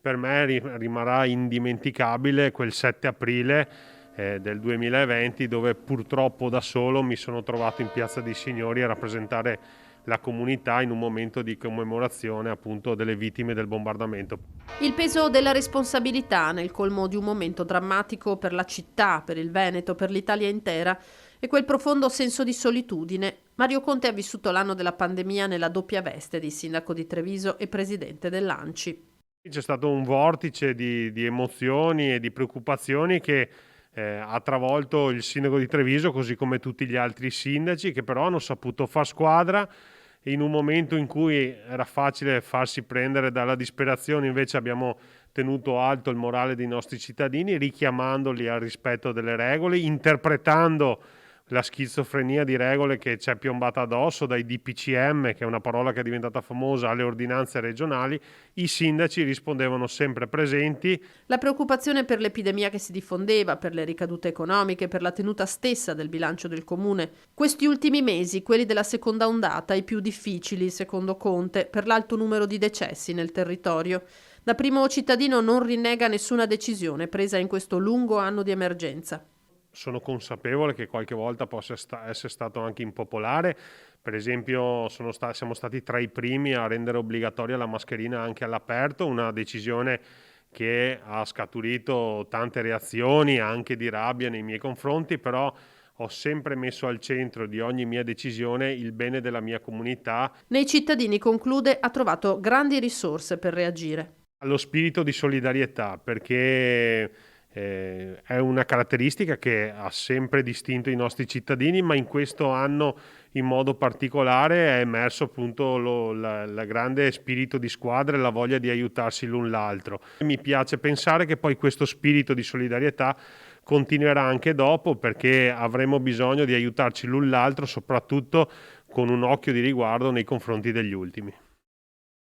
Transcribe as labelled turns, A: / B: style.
A: Per me rimarrà indimenticabile quel 7 aprile del 2020, dove purtroppo da solo mi sono trovato in Piazza dei Signori a rappresentare la comunità in un momento di commemorazione appunto delle vittime del bombardamento.
B: Il peso della responsabilità nel colmo di un momento drammatico per la città, per il Veneto, per l'Italia intera e quel profondo senso di solitudine. Mario Conte ha vissuto l'anno della pandemia nella doppia veste di sindaco di Treviso e presidente dell'ANCI.
A: C'è stato un vortice di emozioni e di preoccupazioni che ha travolto il sindaco di Treviso, così come tutti gli altri sindaci, che però hanno saputo far squadra. In un momento in cui era facile farsi prendere dalla disperazione, invece abbiamo tenuto alto il morale dei nostri cittadini, richiamandoli al rispetto delle regole, interpretando la schizofrenia di regole che ci è piombata addosso, dai DPCM, che è una parola che è diventata famosa, alle ordinanze regionali. I sindaci rispondevano sempre presenti.
B: La preoccupazione per l'epidemia che si diffondeva, per le ricadute economiche, per la tenuta stessa del bilancio del comune. Questi ultimi mesi, quelli della seconda ondata, i più difficili, secondo Conte, per l'alto numero di decessi nel territorio. Da primo cittadino non rinnega nessuna decisione presa in questo lungo anno di emergenza.
A: Sono consapevole che qualche volta possa essere stato anche impopolare. Per esempio siamo stati tra i primi a rendere obbligatoria la mascherina anche all'aperto, una decisione che ha scaturito tante reazioni anche di rabbia nei miei confronti, però ho sempre messo al centro di ogni mia decisione il bene della mia comunità.
B: Nei cittadini, conclude, ha trovato grandi risorse per reagire.
A: Lo spirito di solidarietà, perché è una caratteristica che ha sempre distinto i nostri cittadini, ma in questo anno in modo particolare è emerso appunto la grande spirito di squadra e la voglia di aiutarsi l'un l'altro. Mi piace pensare che poi questo spirito di solidarietà continuerà anche dopo, perché avremo bisogno di aiutarci l'un l'altro, soprattutto con un occhio di riguardo nei confronti degli ultimi.